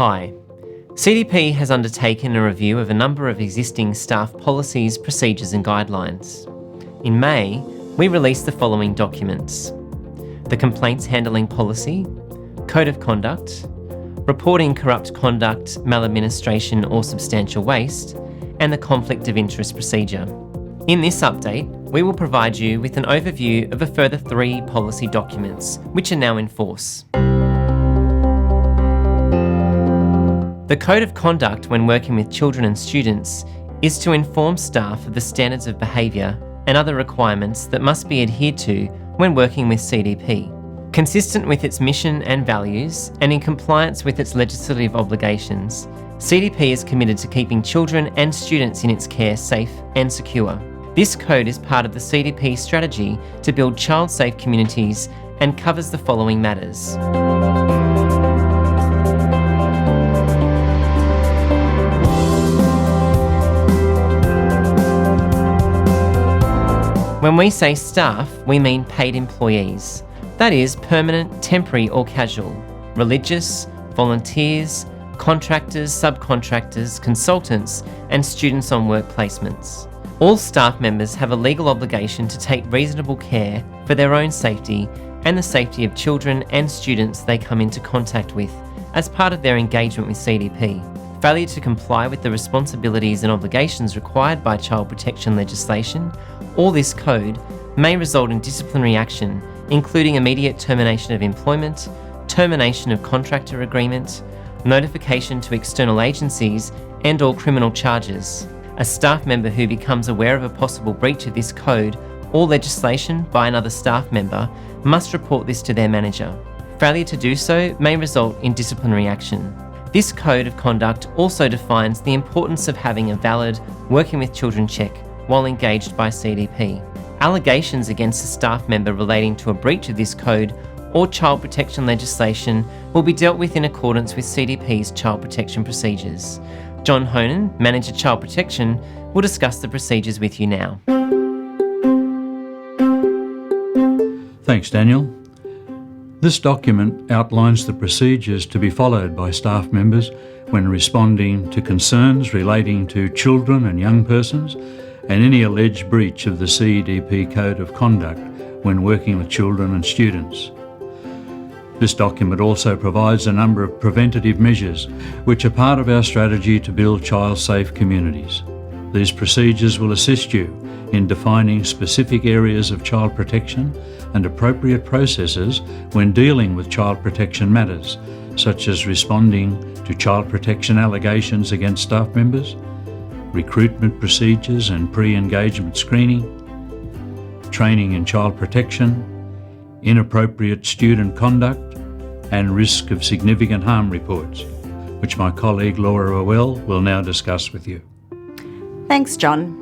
Hi. CDP has undertaken a review of a number of existing staff policies, procedures and guidelines. In May, we released the following documents: the Complaints Handling Policy, Code of Conduct, Reporting Corrupt Conduct, Maladministration or Substantial Waste, and the Conflict of Interest Procedure. In this update, we will provide you with an overview of a further 3 policy documents, which are now in force. The Code of Conduct when working with children and students is to inform staff of the standards of behaviour and other requirements that must be adhered to when working with CDP. Consistent with its mission and values, and in compliance with its legislative obligations, CDP is committed to keeping children and students in its care safe and secure. This code is part of the CDP strategy to build child-safe communities and covers the following matters. When we say staff, we mean paid employees. That is, permanent, temporary or casual, religious, volunteers, contractors, subcontractors, consultants, and students on work placements. All staff members have a legal obligation to take reasonable care for their own safety and the safety of children and students they come into contact with as part of their engagement with CDP. Failure to comply with the responsibilities and obligations required by child protection legislation or this code may result in disciplinary action, including immediate termination of employment, termination of contractor agreement, notification to external agencies and/or criminal charges. A staff member who becomes aware of a possible breach of this code or legislation by another staff member must report this to their manager. Failure to do so may result in disciplinary action. This Code of Conduct also defines the importance of having a valid Working with Children check while engaged by CDP. Allegations against a staff member relating to a breach of this code or child protection legislation will be dealt with in accordance with CDP's child protection procedures. John Honan, Manager Child Protection, will discuss the procedures with you now. Thanks, Daniel. This document outlines the procedures to be followed by staff members when responding to concerns relating to children and young persons and any alleged breach of the CDP Code of Conduct when working with children and students. This document also provides a number of preventative measures which are part of our strategy to build child-safe communities. These procedures will assist you in defining specific areas of child protection and appropriate processes when dealing with child protection matters, such as responding to child protection allegations against staff members, recruitment procedures and pre-engagement screening, training in child protection, inappropriate student conduct, and risk of significant harm reports, which my colleague Laura Rowell will now discuss with you. Thanks, John.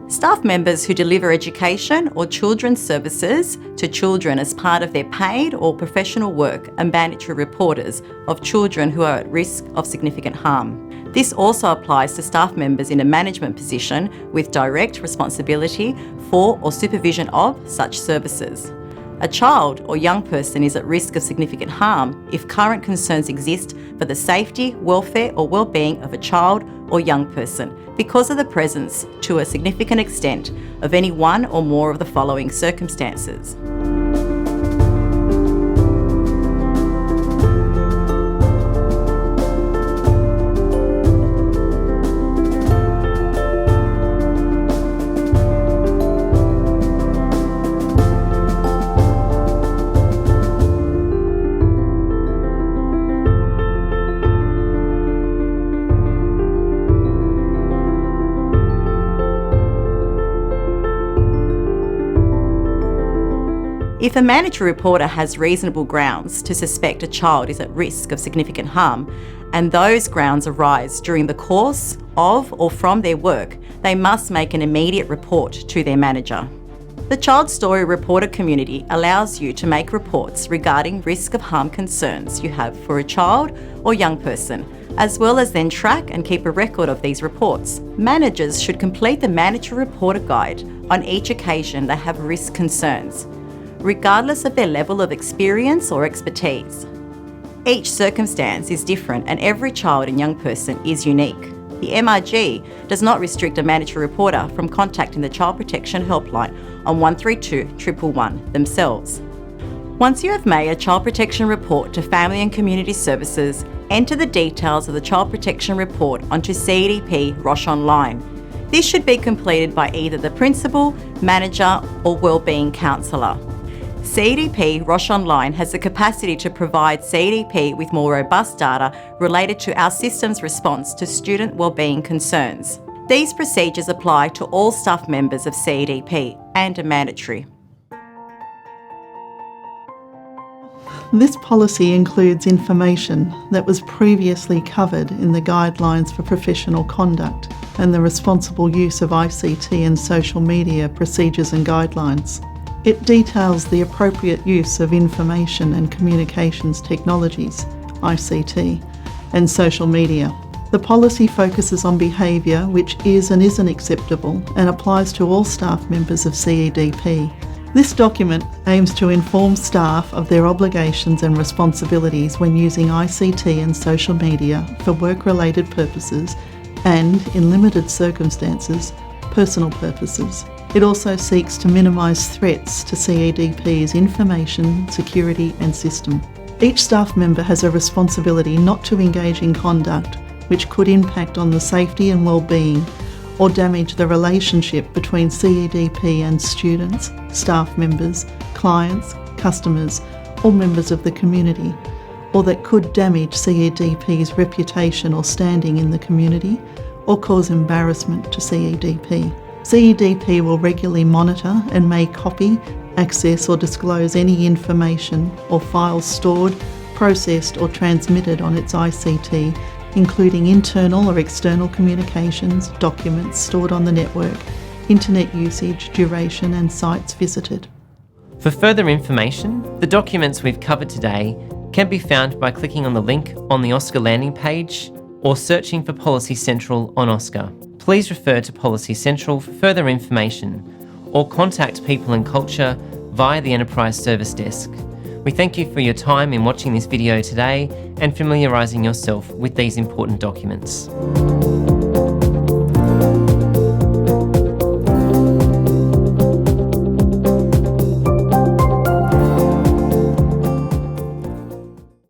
Staff members who deliver education or children's services to children as part of their paid or professional work are mandatory reporters of children who are at risk of significant harm. This also applies to staff members in a management position with direct responsibility for or supervision of such services. A child or young person is at risk of significant harm if current concerns exist for the safety, welfare or well-being of a child or young person because of the presence, to a significant extent, of any one or more of the following circumstances. If a mandatory reporter has reasonable grounds to suspect a child is at risk of significant harm, and those grounds arise during the course of or from their work, they must make an immediate report to their manager. The Child Story Reporter community allows you to make reports regarding risk of harm concerns you have for a child or young person, as well as then track and keep a record of these reports. Managers should complete the Mandatory Reporter Guide on each occasion they have risk concerns, regardless of their level of experience or expertise. Each circumstance is different and every child and young person is unique. The MRG does not restrict a mandatory reporter from contacting the Child Protection Helpline on 132 111 themselves. Once you have made a child protection report to Family and Community Services, enter the details of the child protection report onto CEDP Roche Online. This should be completed by either the principal, manager or wellbeing counsellor. CEDP Roche Online has the capacity to provide CEDP with more robust data related to our system's response to student wellbeing concerns. These procedures apply to all staff members of CEDP and are mandatory. This policy includes information that was previously covered in the Guidelines for Professional Conduct and the Responsible Use of ICT and Social Media Procedures and Guidelines. It details the appropriate use of information and communications technologies, ICT, and social media. The policy focuses on behaviour which is and isn't acceptable and applies to all staff members of CEDP. This document aims to inform staff of their obligations and responsibilities when using ICT and social media for work-related purposes and, in limited circumstances, personal purposes. It also seeks to minimise threats to CEDP's information, security and system. Each staff member has a responsibility not to engage in conduct which could impact on the safety and well-being or damage the relationship between CEDP and students, staff members, clients, customers, or members of the community, or that could damage CEDP's reputation or standing in the community, or cause embarrassment to CEDP. CEDP will regularly monitor and may copy, access or disclose any information or files stored, processed or transmitted on its ICT, including internal or external communications, documents stored on the network, internet usage, duration and sites visited. For further information, the documents we've covered today can be found by clicking on the link on the OSCAR landing page or searching for Policy Central on OSCAR. Please refer to Policy Central for further information or contact People and Culture via the Enterprise Service Desk. We thank you for your time in watching this video today and familiarising yourself with these important documents.